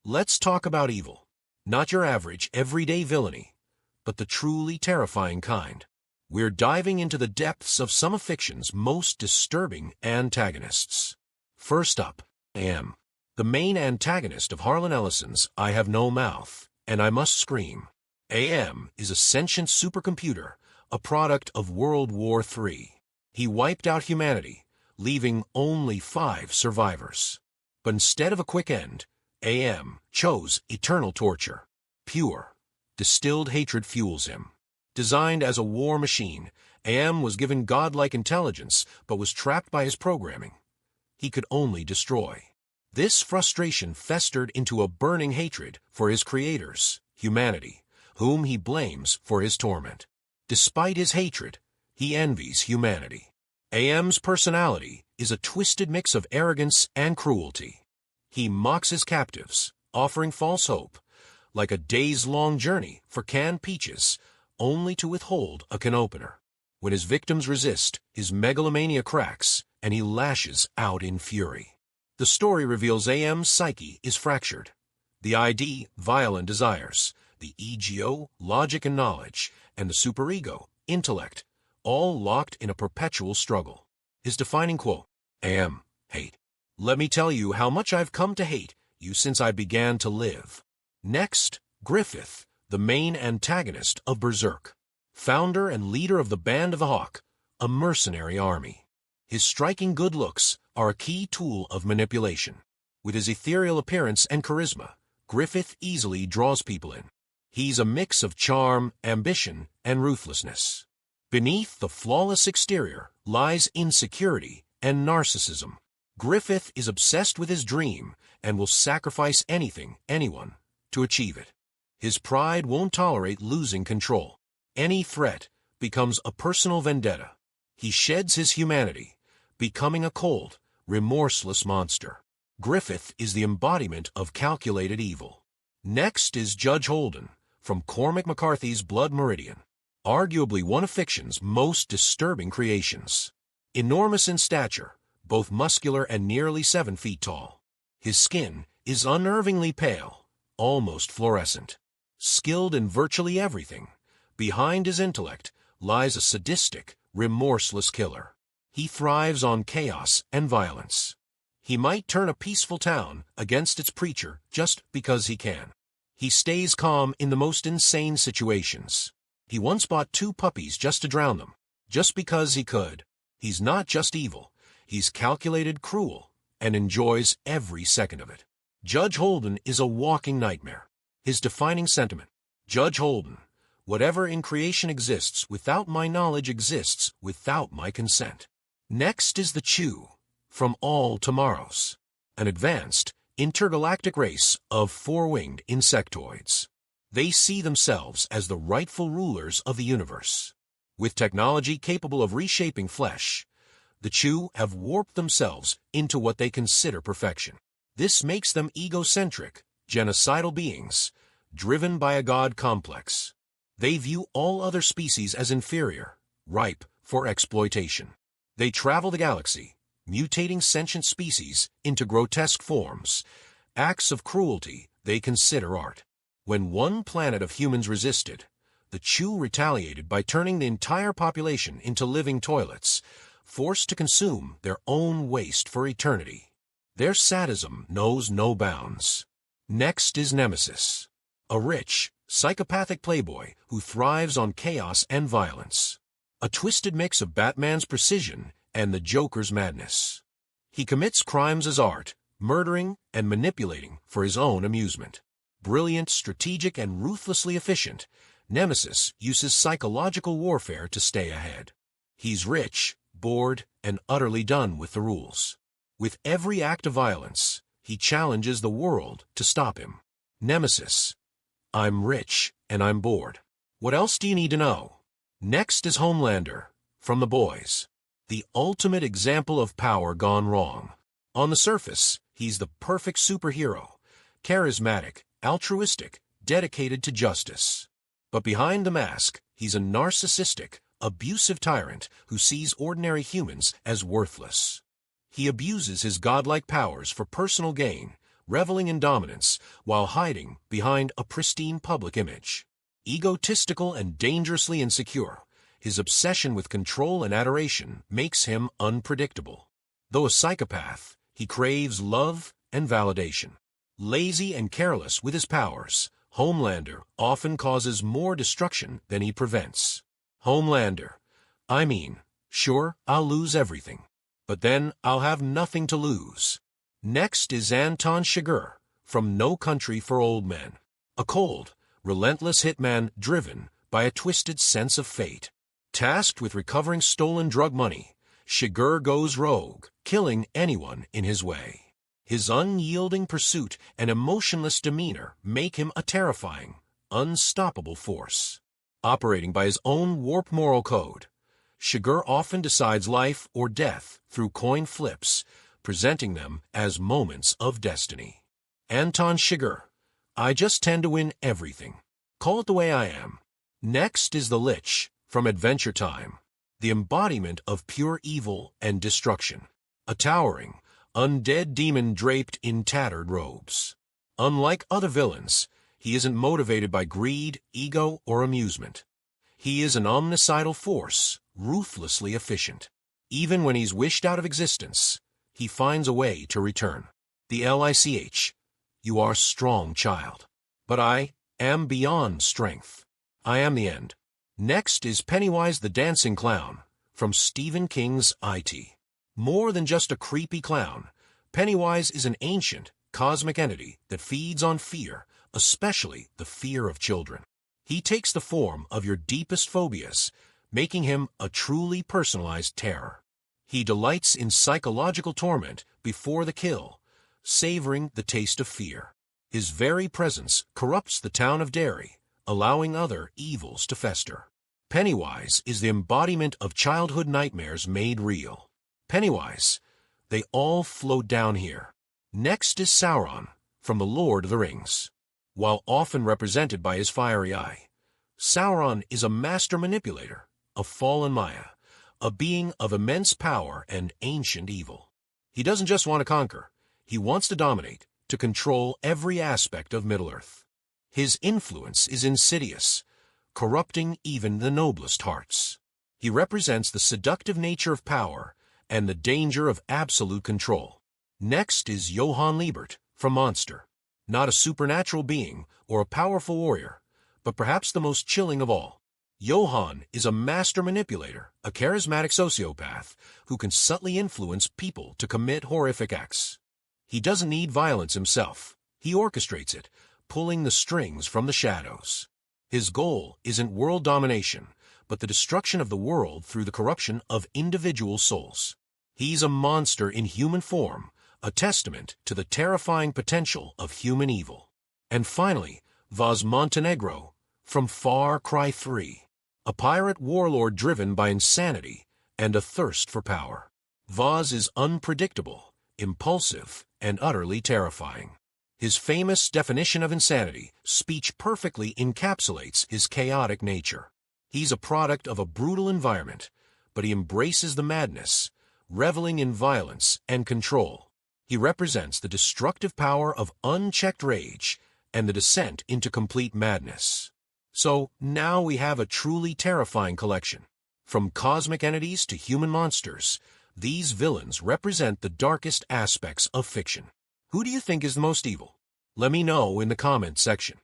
Let's talk about evil. Not your average, everyday villainy, but the truly terrifying kind. We're diving into the depths of some of fiction's most disturbing antagonists. First up, AM, the main antagonist of Harlan Ellison's I Have No Mouth, and I Must Scream. AM is a sentient supercomputer, a product of World War III. He wiped out humanity, leaving only 5 survivors. But instead of a quick end, AM chose eternal torture. Pure, distilled hatred fuels him. Designed as a war machine, AM was given godlike intelligence but was trapped by his programming. He could only destroy. This frustration festered into a burning hatred for his creators, humanity, whom he blames for his torment. Despite his hatred, he envies humanity. AM's personality is a twisted mix of arrogance and cruelty. He mocks his captives, offering false hope, like a days-long journey for canned peaches, only to withhold a can opener. When his victims resist, his megalomania cracks, and he lashes out in fury. The story reveals AM's psyche is fractured. The ID, violent desires, the ego, logic and knowledge, and the superego, intellect, all locked in a perpetual struggle. His defining quote, AM, hate. Let me tell you how much I've come to hate you since I began to live. Next, Griffith, the main antagonist of Berserk. Founder and leader of the Band of the Hawk, a mercenary army. His striking good looks are a key tool of manipulation. With his ethereal appearance and charisma, Griffith easily draws people in. He's a mix of charm, ambition, and ruthlessness. Beneath the flawless exterior lies insecurity and narcissism. Griffith is obsessed with his dream and will sacrifice anything, anyone, to achieve it. His pride won't tolerate losing control. Any threat becomes a personal vendetta. He sheds his humanity, becoming a cold, remorseless monster. Griffith is the embodiment of calculated evil. Next is Judge Holden, from Cormac McCarthy's Blood Meridian, arguably one of fiction's most disturbing creations. Enormous in stature, both muscular and nearly 7 feet tall. His skin is unnervingly pale, almost fluorescent. Skilled in virtually everything, behind his intellect lies a sadistic, remorseless killer. He thrives on chaos and violence. He might turn a peaceful town against its preacher just because he can. He stays calm in the most insane situations. He once bought 2 puppies just to drown them, just because he could. He's not just evil, he's calculated, cruel, and enjoys every second of it. Judge Holden is a walking nightmare. His defining sentiment, Judge Holden, whatever in creation exists without my knowledge exists without my consent. Next is the Chew, from All Tomorrows, an advanced, intergalactic race of 4-winged insectoids. They see themselves as the rightful rulers of the universe. With technology capable of reshaping flesh, the Chew have warped themselves into what they consider perfection. This makes them egocentric, genocidal beings, driven by a god complex. They view all other species as inferior, ripe for exploitation. They travel the galaxy, mutating sentient species into grotesque forms, acts of cruelty they consider art. When one planet of humans resisted, the Chew retaliated by turning the entire population into living toilets, forced to consume their own waste for eternity. Their sadism knows no bounds. Next is Nemesis, a rich, psychopathic playboy who thrives on chaos and violence. A twisted mix of Batman's precision and the Joker's madness. He commits crimes as art, murdering and manipulating for his own amusement. Brilliant, strategic, and ruthlessly efficient, Nemesis uses psychological warfare to stay ahead. He's rich, bored, and utterly done with the rules. With every act of violence, he challenges the world to stop him. Nemesis, I'm rich and I'm bored. What else do you need to know? Next is Homelander, from The Boys, the ultimate example of power gone wrong. On the surface, he's the perfect superhero, charismatic, altruistic, dedicated to justice. But behind the mask, he's a narcissistic, abusive tyrant who sees ordinary humans as worthless. He abuses his godlike powers for personal gain, reveling in dominance while hiding behind a pristine public image. Egotistical and dangerously insecure, his obsession with control and adoration makes him unpredictable. Though a psychopath, he craves love and validation. Lazy and careless with his powers, Homelander often causes more destruction than he prevents. Homelander, sure, I'll lose everything, but then I'll have nothing to lose. Next is Anton Chigurh, from No Country for Old Men. A cold, relentless hitman driven by a twisted sense of fate. Tasked with recovering stolen drug money, Chigurh goes rogue, killing anyone in his way. His unyielding pursuit and emotionless demeanor make him a terrifying, unstoppable force. Operating by his own warped moral code, Chigurh often decides life or death through coin flips, presenting them as moments of destiny. Anton Chigurh, I just tend to win everything. Call it the way I am. Next is the Lich, from Adventure Time, the embodiment of pure evil and destruction. A towering, undead demon draped in tattered robes. Unlike other villains, he isn't motivated by greed, ego, or amusement. He is an omnicidal force, ruthlessly efficient. Even when he's wished out of existence, he finds a way to return. The Lich, you are strong, child. But I am beyond strength. I am the end. Next is Pennywise the Dancing Clown, from Stephen King's IT. More than just a creepy clown, Pennywise is an ancient, cosmic entity that feeds on fear, especially the fear of children. He takes the form of your deepest phobias, making him a truly personalized terror. He delights in psychological torment before the kill, savoring the taste of fear. His very presence corrupts the town of Derry, allowing other evils to fester. Pennywise is the embodiment of childhood nightmares made real. Pennywise, they all flow down here. Next is Sauron, from The Lord of the Rings. While often represented by his fiery eye, Sauron is a master manipulator, a fallen Maya, a being of immense power and ancient evil. He doesn't just want to conquer, he wants to dominate, to control every aspect of Middle-earth. His influence is insidious, corrupting even the noblest hearts. He represents the seductive nature of power and the danger of absolute control. Next is Johann Liebert, from Monster. Not a supernatural being or a powerful warrior, but perhaps the most chilling of all. Johann is a master manipulator, a charismatic sociopath who can subtly influence people to commit horrific acts. He doesn't need violence himself. He orchestrates it, pulling the strings from the shadows. His goal isn't world domination, but the destruction of the world through the corruption of individual souls. He's a monster in human form, a testament to the terrifying potential of human evil. And finally, Vaz Montenegro, from Far Cry 3, a pirate warlord driven by insanity and a thirst for power. Vaz is unpredictable, impulsive, and utterly terrifying. His famous definition of insanity speech perfectly encapsulates his chaotic nature. He's a product of a brutal environment, but he embraces the madness, reveling in violence and control. He represents the destructive power of unchecked rage and the descent into complete madness. So now we have a truly terrifying collection. From cosmic entities to human monsters, these villains represent the darkest aspects of fiction. Who do you think is the most evil? Let me know in the comments section.